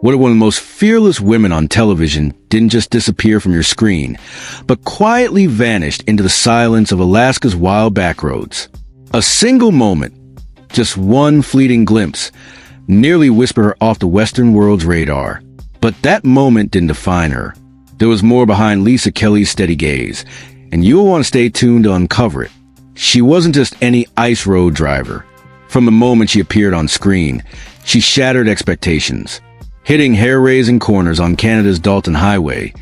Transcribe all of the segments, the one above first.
What if one of the most fearless women on television didn't just disappear from your screen, but quietly vanished into the silence of Alaska's wild backroads? A single moment, just one fleeting glimpse, nearly whispered her off the Western world's radar. But that moment didn't define her. There was more behind Lisa Kelly's steady gaze, and you'll want to stay tuned to uncover it. She wasn't just any ice road driver. From the moment she appeared on screen, she shattered expectations. Hitting hair-raising corners on Canada's Dalton Highway,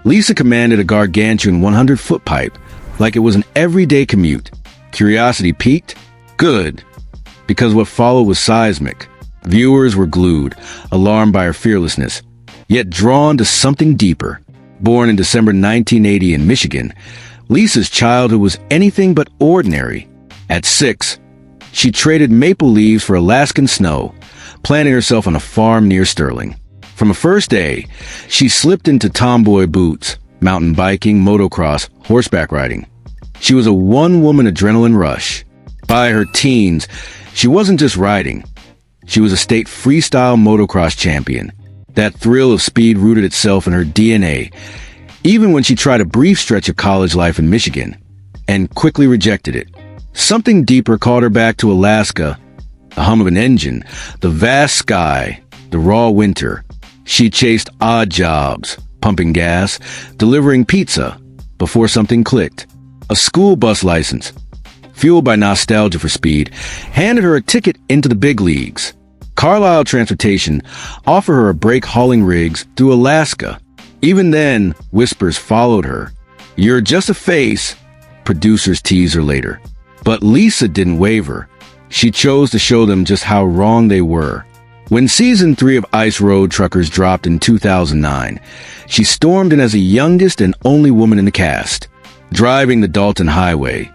Lisa commanded a gargantuan 100-foot pipe like it was an everyday commute. Curiosity piqued? Good, because what followed was seismic. Viewers were glued, alarmed by her fearlessness, yet drawn to something deeper. Born in December 1980 in Michigan, Lisa's childhood was anything but ordinary. At 6, she traded maple leaves for Alaskan snow, planting herself on a farm near Sterling. From the first day, she slipped into tomboy boots, mountain biking, motocross, horseback riding. She was a one-woman adrenaline rush. By her teens, she wasn't just riding. She was a state freestyle motocross champion. That thrill of speed rooted itself in her DNA, even when she tried a brief stretch of college life in Michigan, and quickly rejected it. Something deeper called her back to Alaska. The hum of an engine, the vast sky, the raw winter. She chased odd jobs, pumping gas, delivering pizza, before something clicked. A school bus license, fueled by nostalgia for speed, handed her a ticket into the big leagues. Carlisle Transportation offered her a break hauling rigs through Alaska. Even then, whispers followed her. "You're just a face," producers teased her later. But Lisa didn't waver. She chose to show them just how wrong they were. When Season 3 of Ice Road Truckers dropped in 2009, she stormed in as the youngest and only woman in the cast. Driving the Dalton Highway,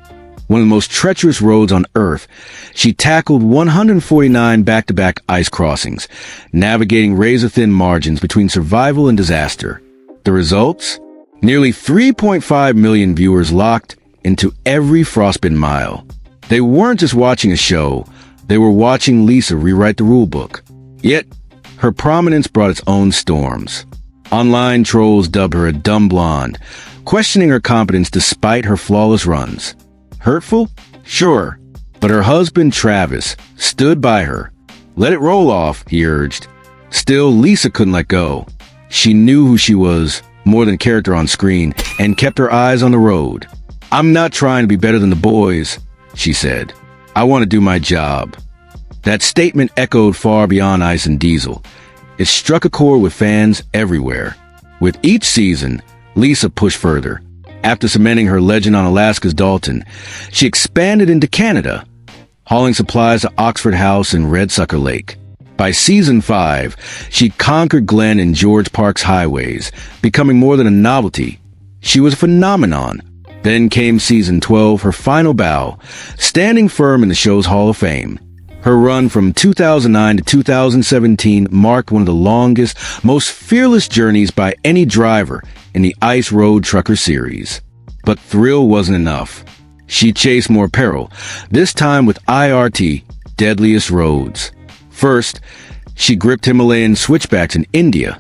one of the most treacherous roads on Earth, she tackled 149 back-to-back ice crossings, navigating razor-thin margins between survival and disaster. The results? Nearly 3.5 million viewers locked into every frostbitten mile. They weren't just watching a show, they were watching Lisa rewrite the rulebook. Yet, her prominence brought its own storms. Online trolls dubbed her a dumb blonde, questioning her competence despite her flawless runs. Hurtful? Sure. But her husband, Travis, stood by her. "Let it roll off," he urged. Still, Lisa couldn't let go. She knew who she was, more than a character on screen, and kept her eyes on the road. "I'm not trying to be better than the boys," she said. "I want to do my job." That statement echoed far beyond Ice and Diesel. It struck a chord with fans everywhere. With each season, Lisa pushed further. After cementing her legend on Alaska's Dalton, she expanded into Canada, hauling supplies to Oxford House and Red Sucker Lake. By Season 5, she conquered Glen and George Park's highways, becoming more than a novelty. She was a phenomenon. Then came Season 12, her final bow, standing firm in the show's Hall of Fame. Her run from 2009 to 2017 marked one of the longest, most fearless journeys by any driver in the Ice Road Trucker series. But thrill wasn't enough. She chased more peril, this time with IRT, Deadliest Roads. First, she gripped Himalayan switchbacks in India,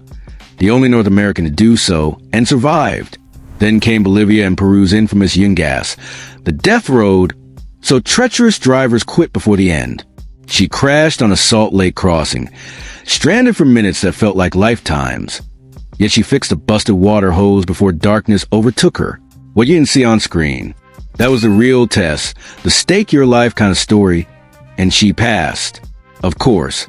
the only North American to do so, and survived. Then came Bolivia and Peru's infamous Yungas, the death road, so treacherous drivers quit before the end. She crashed on a Salt Lake crossing, stranded for minutes that felt like lifetimes. Yet she fixed a busted water hose before darkness overtook her. What you didn't see on screen. That was the real test, the stake your life kind of story, and she passed. Of course,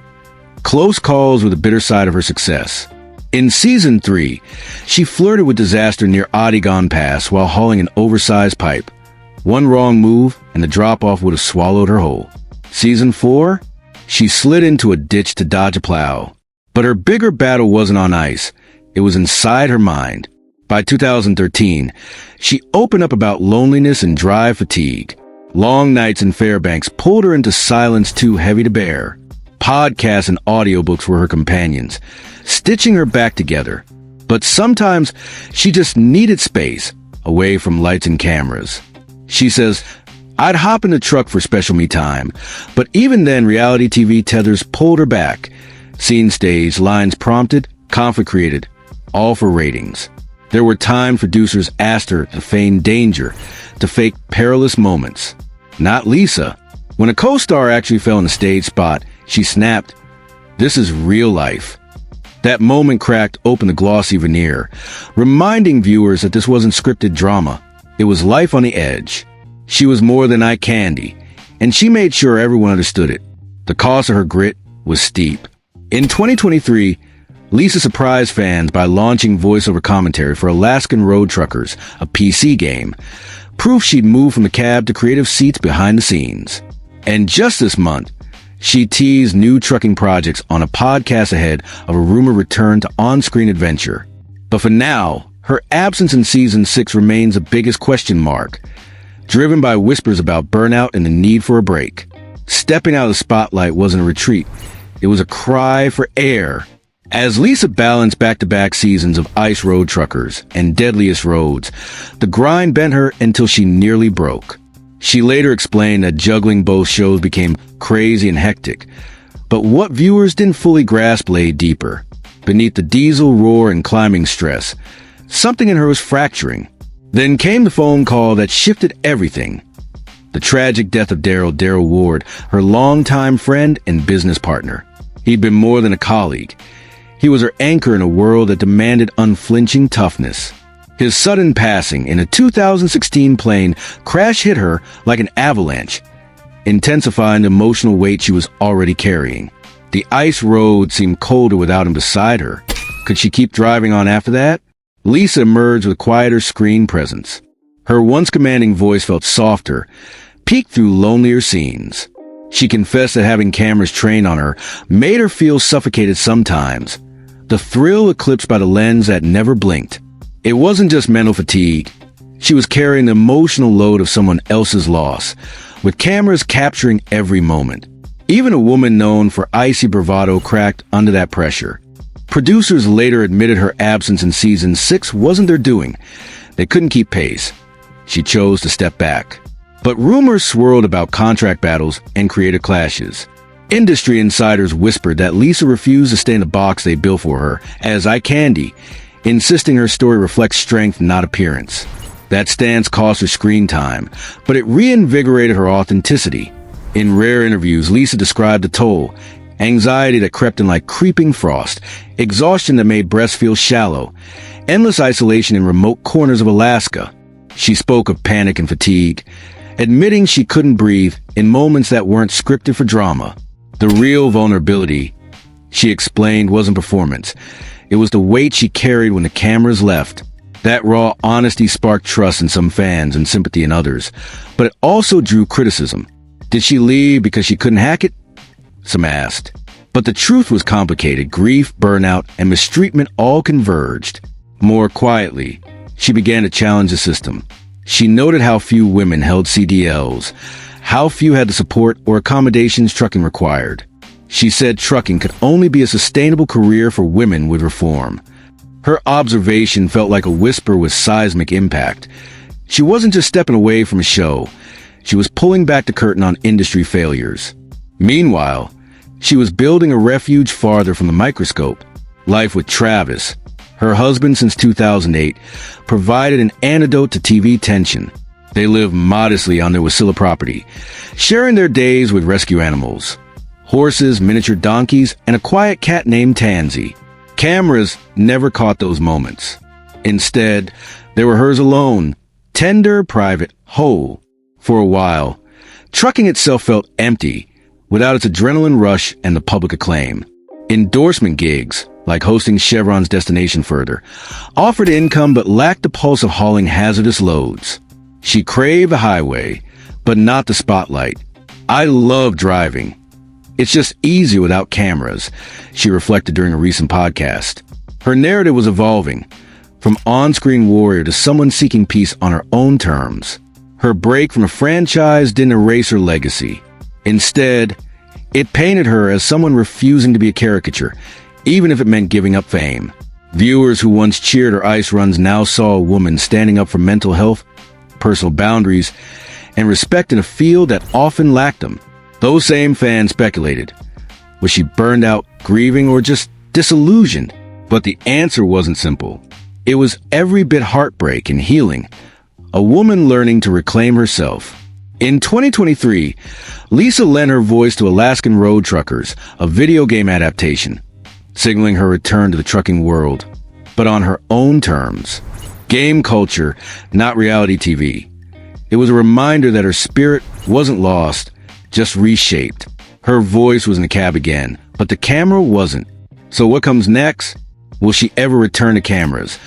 close calls were the bitter side of her success. In Season 3, she flirted with disaster near Adigon Pass while hauling an oversized pipe. One wrong move, and the drop-off would have swallowed her whole. Season 4, she slid into a ditch to dodge a plow. But her bigger battle wasn't on ice. It was inside her mind. By 2013, she opened up about loneliness and drive fatigue. Long nights in Fairbanks pulled her into silence too heavy to bear. Podcasts and audiobooks were her companions, stitching her back together. But sometimes she just needed space, away from lights and cameras. She says, "I'd hop in the truck for special me time, but even then reality TV tethers pulled her back. Scene staged, lines prompted, conflict created, all for ratings. There were times producers asked her to feign danger, to fake perilous moments. Not Lisa. When a co-star actually fell in a stage spot, she snapped, "This is real life." That moment cracked open the glossy veneer, reminding viewers that this wasn't scripted drama. It was life on the edge. She was more than eye candy, and she made sure everyone understood it. The cost of her grit was steep. In 2023, Lisa surprised fans by launching voiceover commentary for Alaskan Road Truckers, a PC game, proof she'd moved from the cab to creative seats behind the scenes. And just this month, she teased new trucking projects on a podcast ahead of a rumored return to on-screen adventure. But for now, her absence in season 6 remains the biggest question mark, driven by whispers about burnout and the need for a break. Stepping out of the spotlight wasn't a retreat. It was a cry for air. As Lisa balanced back-to-back seasons of Ice Road Truckers and Deadliest Roads, the grind bent her until she nearly broke. She later explained that juggling both shows became crazy and hectic. But what viewers didn't fully grasp lay deeper. Beneath the diesel roar and climbing stress, something in her was fracturing. Then came the phone call that shifted everything. The tragic death of Daryl Ward, her longtime friend and business partner. He'd been more than a colleague. He was her anchor in a world that demanded unflinching toughness. His sudden passing in a 2016 plane crash hit her like an avalanche, intensifying the emotional weight she was already carrying. The ice road seemed colder without him beside her. Could she keep driving on after that? Lisa emerged with a quieter screen presence. Her once commanding voice felt softer, peeked through lonelier scenes. She confessed that having cameras trained on her made her feel suffocated sometimes, the thrill eclipsed by the lens that never blinked. It wasn't just mental fatigue. She was carrying the emotional load of someone else's loss, with cameras capturing every moment. Even a woman known for icy bravado cracked under that pressure. Producers later admitted her absence in season 6 wasn't their doing. They couldn't keep pace. She chose to step back. But rumors swirled about contract battles and creative clashes. Industry insiders whispered that Lisa refused to stay in the box they built for her as eye candy, insisting her story reflects strength, not appearance. That stance cost her screen time, but it reinvigorated her authenticity. In rare interviews, Lisa described the toll, anxiety that crept in like creeping frost, exhaustion that made breasts feel shallow, endless isolation in remote corners of Alaska. She spoke of panic and fatigue, admitting she couldn't breathe in moments that weren't scripted for drama. The real vulnerability, she explained, wasn't performance. It was the weight she carried when the cameras left. That raw honesty sparked trust in some fans and sympathy in others, but it also drew criticism. Did she leave because she couldn't hack it? Some asked. But the truth was complicated. Grief, burnout, and mistreatment all converged. More quietly, she began to challenge the system. She noted how few women held CDLs, how few had the support or accommodations trucking required. She said trucking could only be a sustainable career for women with reform. Her observation felt like a whisper with seismic impact. She wasn't just stepping away from a show. She was pulling back the curtain on industry failures. Meanwhile, she was building a refuge farther from the microscope. Life with Travis, her husband since 2008, provided an antidote to TV tension. They lived modestly on their Wasilla property, sharing their days with rescue animals. Horses, miniature donkeys, and a quiet cat named Tansy. Cameras never caught those moments. Instead, they were hers alone, tender, private, whole. For a while, trucking itself felt empty, without its adrenaline rush and the public acclaim. Endorsement gigs, like hosting Chevron's Destination Further, offered income but lacked the pulse of hauling hazardous loads. She craved the highway, but not the spotlight. "I love driving. It's just easier without cameras," she reflected during a recent podcast. Her narrative was evolving, from on-screen warrior to someone seeking peace on her own terms. Her break from a franchise didn't erase her legacy. Instead, it painted her as someone refusing to be a caricature, even if it meant giving up fame. Viewers who once cheered her ice runs now saw a woman standing up for mental health, personal boundaries, and respect in a field that often lacked them. Those same fans speculated, Was she burned out, grieving, or just disillusioned? But the answer wasn't simple. It was every bit heartbreak and healing. A woman learning to reclaim herself. In 2023, Lisa lent her voice to Alaskan Road Truckers, a video game adaptation, signaling her return to the trucking world, but on her own terms. Game culture, not reality TV. It was a reminder that her spirit wasn't lost, just reshaped. Her voice was in the cab again, but the camera wasn't. So what comes next? Will she ever return to cameras?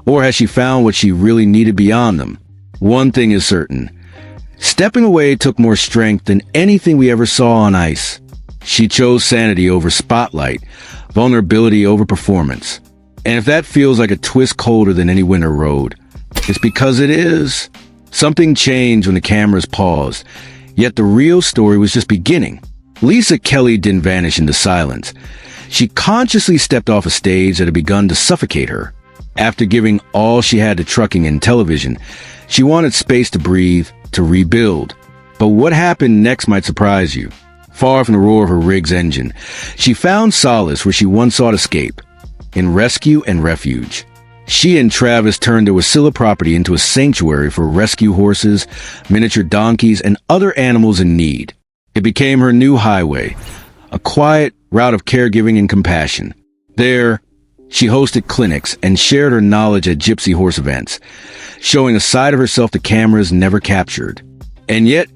Or has she found what she really needed beyond them? One thing is certain. Stepping away took more strength than anything we ever saw on ice. She chose sanity over spotlight, vulnerability over performance. And if that feels like a twist colder than any winter road, it's because it is. Something changed when the cameras paused, yet the real story was just beginning. Lisa Kelly didn't vanish into silence. She consciously stepped off a stage that had begun to suffocate her. After giving all she had to trucking and television, she wanted space to breathe, to rebuild. But what happened next might surprise you. Far from the roar of her rig's engine, she found solace where she once sought escape, in rescue and refuge. She and Travis turned their Wasilla property into a sanctuary for rescue horses, miniature donkeys, and other animals in need. It became her new highway, a quiet route of caregiving and compassion. There, she hosted clinics and shared her knowledge at gypsy horse events, showing a side of herself the cameras never captured. And yet,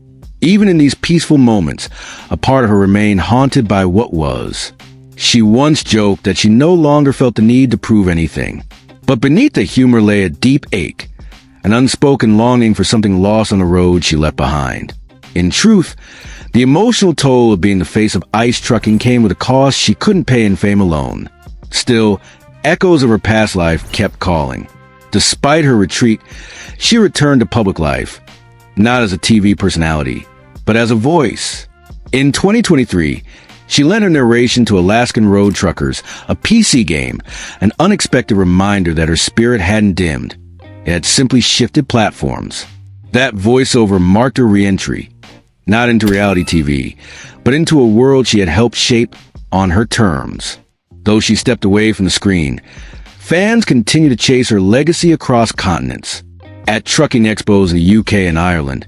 even in these peaceful moments, a part of her remained haunted by what was. She once joked that she no longer felt the need to prove anything. But beneath the humor lay a deep ache, an unspoken longing for something lost on the road she left behind. In truth, the emotional toll of being the face of ice trucking came with a cost she couldn't pay in fame alone. Still, echoes of her past life kept calling. Despite her retreat, she returned to public life, not as a TV personality, but as a voice. In 2023, she lent her narration to Alaskan Road Truckers, a PC game, an unexpected reminder that her spirit hadn't dimmed. It had simply shifted platforms. That voiceover marked her re-entry, not into reality TV, but into a world she had helped shape on her terms. Though she stepped away from the screen, fans continue to chase her legacy across continents. At trucking expos in the UK and Ireland,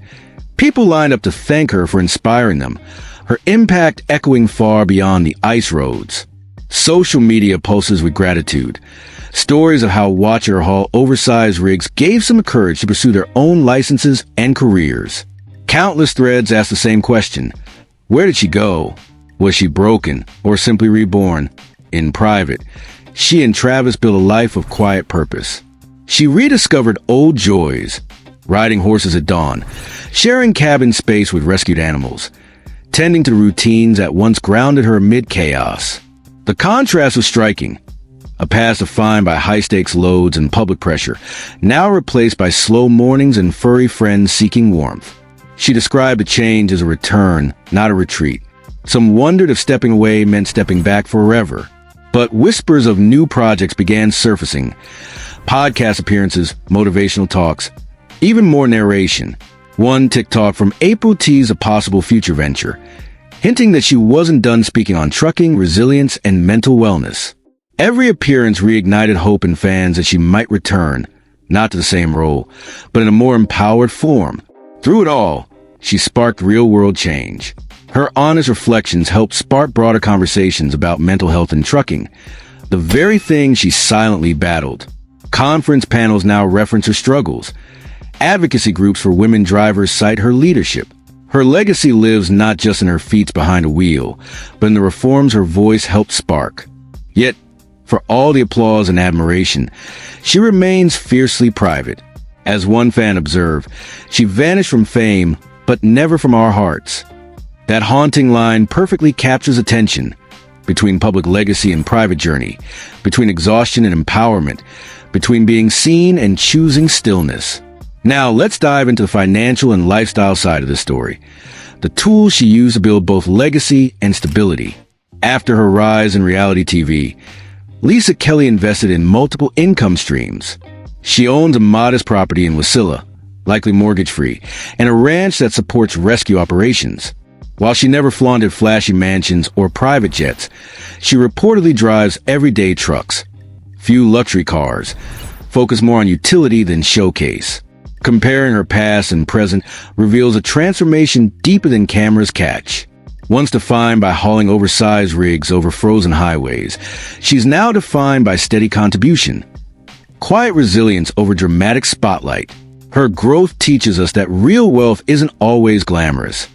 people lined up to thank her for inspiring them, her impact echoing far beyond the ice roads. Social media pulses with gratitude. Stories of how watch her haul oversized rigs gave some courage to pursue their own licenses and careers. Countless threads asked the same question. Where did she go? Was she broken or simply reborn? In private, she and Travis built a life of quiet purpose. She rediscovered old joys, riding horses at dawn, sharing cabin space with rescued animals, tending to the routines that once grounded her amid chaos. The contrast was striking. A past defined by high-stakes loads and public pressure, now replaced by slow mornings and furry friends seeking warmth. She described the change as a return, not a retreat. Some wondered if stepping away meant stepping back forever. But whispers of new projects began surfacing. Podcast appearances, motivational talks, even more narration. One TikTok from April teased a possible future venture, hinting that she wasn't done speaking on trucking, resilience, and mental wellness. Every appearance reignited hope in fans that she might return, not to the same role, but in a more empowered form. Through it all, she sparked real-world change. Her honest reflections helped spark broader conversations about mental health and trucking, the very thing she silently battled. Conference panels now reference her struggles. Advocacy groups for women drivers cite her leadership. Her legacy lives not just in her feats behind a wheel, but in the reforms her voice helped spark. Yet, for all the applause and admiration, she remains fiercely private. As one fan observed, she vanished from fame, but never from our hearts. That haunting line perfectly captures attention between public legacy and private journey, between exhaustion and empowerment, between being seen and choosing stillness. Now, let's dive into the financial and lifestyle side of this story. The tools she used to build both legacy and stability. After her rise in reality TV, Lisa Kelly invested in multiple income streams. She owns a modest property in Wasilla, likely mortgage-free, and a ranch that supports rescue operations. While she never flaunted flashy mansions or private jets, she reportedly drives everyday trucks. Few luxury cars, focus more on utility than showcase. Comparing her past and present reveals a transformation deeper than cameras catch. Once defined by hauling oversized rigs over frozen highways, she's now defined by steady contribution. Quiet resilience over dramatic spotlight. Her growth teaches us that real wealth isn't always glamorous.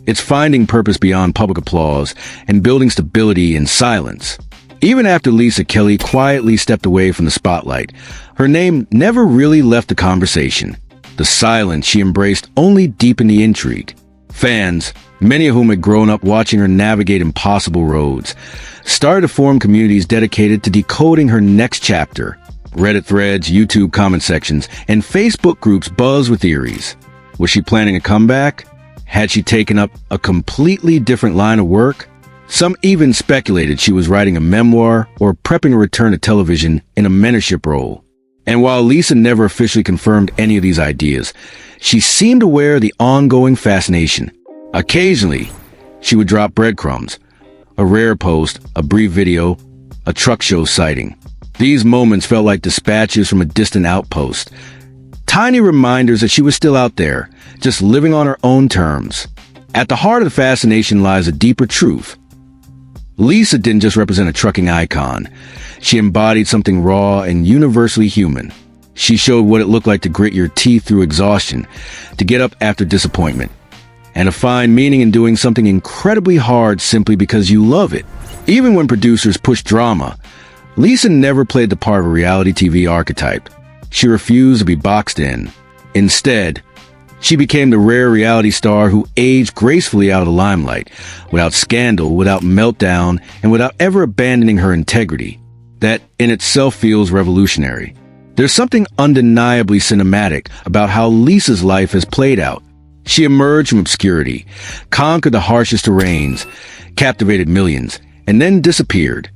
It's finding purpose beyond public applause and building stability in silence. Even after Lisa Kelly quietly stepped away from the spotlight, her name never really left the conversation. The silence she embraced only deepened the intrigue. Fans, many of whom had grown up watching her navigate impossible roads, started to form communities dedicated to decoding her next chapter. Reddit threads, YouTube comment sections, and Facebook groups buzzed with theories. Was she planning a comeback? Had she taken up a completely different line of work? Some even speculated she was writing a memoir or prepping a return to television in a mentorship role. And while Lisa never officially confirmed any of these ideas, she seemed aware of the ongoing fascination. Occasionally, she would drop breadcrumbs, a rare post, a brief video, a truck show sighting. These moments felt like dispatches from a distant outpost, tiny reminders that she was still out there, just living on her own terms. At the heart of the fascination lies a deeper truth. Lisa didn't just represent a trucking icon. She embodied something raw and universally human. She showed what it looked like to grit your teeth through exhaustion, to get up after disappointment, and to find meaning in doing something incredibly hard simply because you love it. Even when producers pushed drama, Lisa never played the part of a reality TV archetype. She refused to be boxed in. Instead, she became the rare reality star who aged gracefully out of the limelight, without scandal, without meltdown, and without ever abandoning her integrity. That in itself feels revolutionary. There's something undeniably cinematic about how Lisa's life has played out. She emerged from obscurity, conquered the harshest terrains, captivated millions, and then disappeared,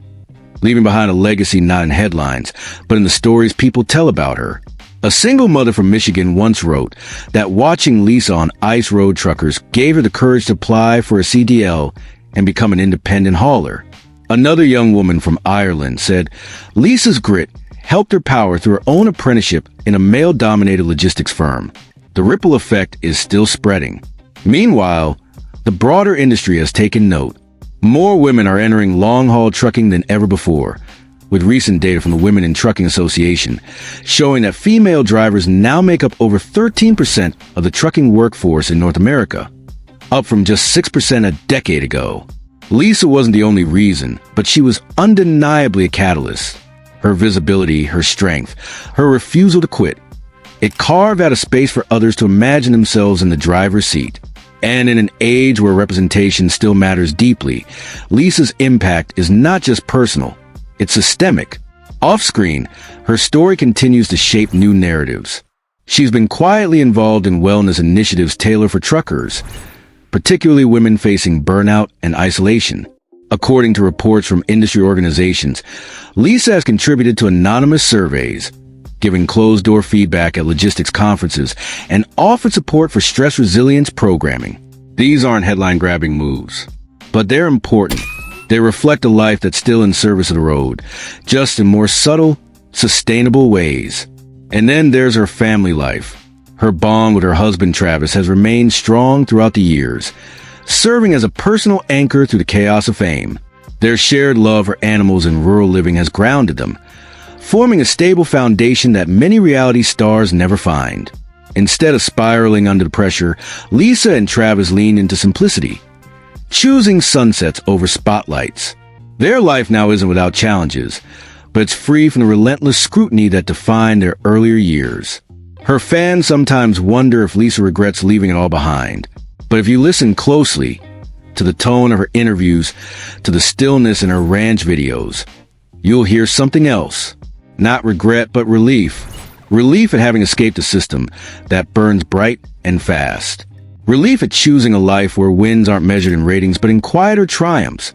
leaving behind a legacy not in headlines, but in the stories people tell about her. A single mother from Michigan once wrote that watching Lisa on ice road truckers gave her the courage to apply for a CDL and become an independent hauler. Another young woman from Ireland said Lisa's grit helped her power through her own apprenticeship in a male-dominated logistics firm. The ripple effect is still spreading. Meanwhile, the broader industry has taken note. More women are entering long-haul trucking than ever before, with recent data from the Women in Trucking Association showing that female drivers now make up over 13% of the trucking workforce in North America, up from just 6% a decade ago. Lisa wasn't the only reason, but she was undeniably a catalyst. Her visibility, her strength, her refusal to quit. It carved out a space for others to imagine themselves in the driver's seat. And in an age where representation still matters deeply, Lisa's impact is not just personal, it's systemic. Off-screen, her story continues to shape new narratives. She's been quietly involved in wellness initiatives tailored for truckers, particularly women facing burnout and isolation. According to reports from industry organizations, Lisa has contributed to anonymous surveys, giving closed-door feedback at logistics conferences, and offered support for stress resilience programming. These aren't headline-grabbing moves, but they're important. They reflect a life that's still in service of the road, just in more subtle, sustainable ways. And then there's her family life. Her bond with her husband Travis has remained strong throughout the years, serving as a personal anchor through the chaos of fame. Their shared love for animals and rural living has grounded them, forming a stable foundation that many reality stars never find. Instead of spiraling under the pressure, Lisa and Travis leaned into simplicity, choosing sunsets over spotlights. Their life now isn't without challenges, but it's free from the relentless scrutiny that defined their earlier years. Her fans sometimes wonder if Lisa regrets leaving it all behind. But if you listen closely to the tone of her interviews, to the stillness in her ranch videos, you'll hear something else. Not regret, but relief. Relief at having escaped a system that burns bright and fast. Relief at choosing a life where wins aren't measured in ratings, but in quieter triumphs.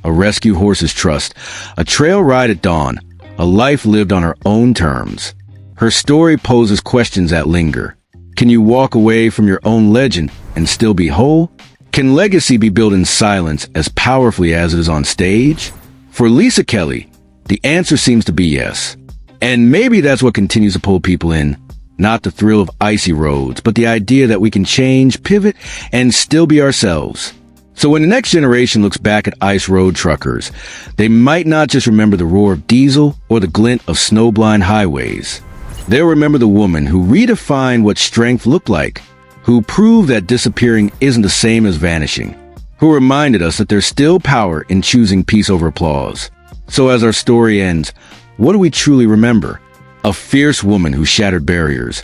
A rescue horse's trust, a trail ride at dawn, a life lived on her own terms. Her story poses questions that linger. Can you walk away from your own legend and still be whole? Can legacy be built in silence as powerfully as it is on stage? For Lisa Kelly, the answer seems to be yes. And maybe that's what continues to pull people in. Not the thrill of icy roads, but the idea that we can change, pivot, and still be ourselves. So when the next generation looks back at ice road truckers, they might not just remember the roar of diesel or the glint of snowblind highways. They'll remember the woman who redefined what strength looked like, who proved that disappearing isn't the same as vanishing, who reminded us that there's still power in choosing peace over applause. So as our story ends, what do we truly remember? A fierce woman who shattered barriers,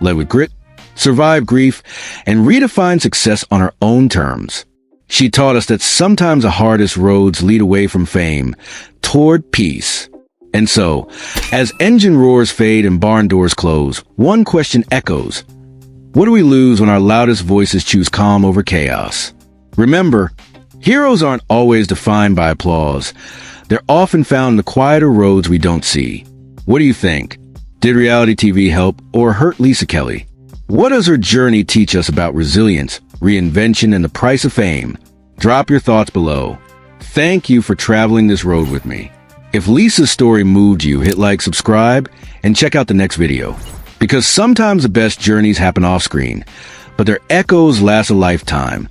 led with grit, survived grief, and redefined success on her own terms. She taught us that sometimes the hardest roads lead away from fame, toward peace. And so, as engine roars fade and barn doors close, one question echoes. What do we lose when our loudest voices choose calm over chaos? Remember, heroes aren't always defined by applause. They're often found in the quieter roads we don't see. What do you think? Did reality TV help or hurt Lisa Kelly? What does her journey teach us about resilience, reinvention, and the price of fame? Drop your thoughts below. Thank you for traveling this road with me. If Lisa's story moved you, hit like, subscribe, and check out the next video. Because sometimes the best journeys happen off screen, but their echoes last a lifetime.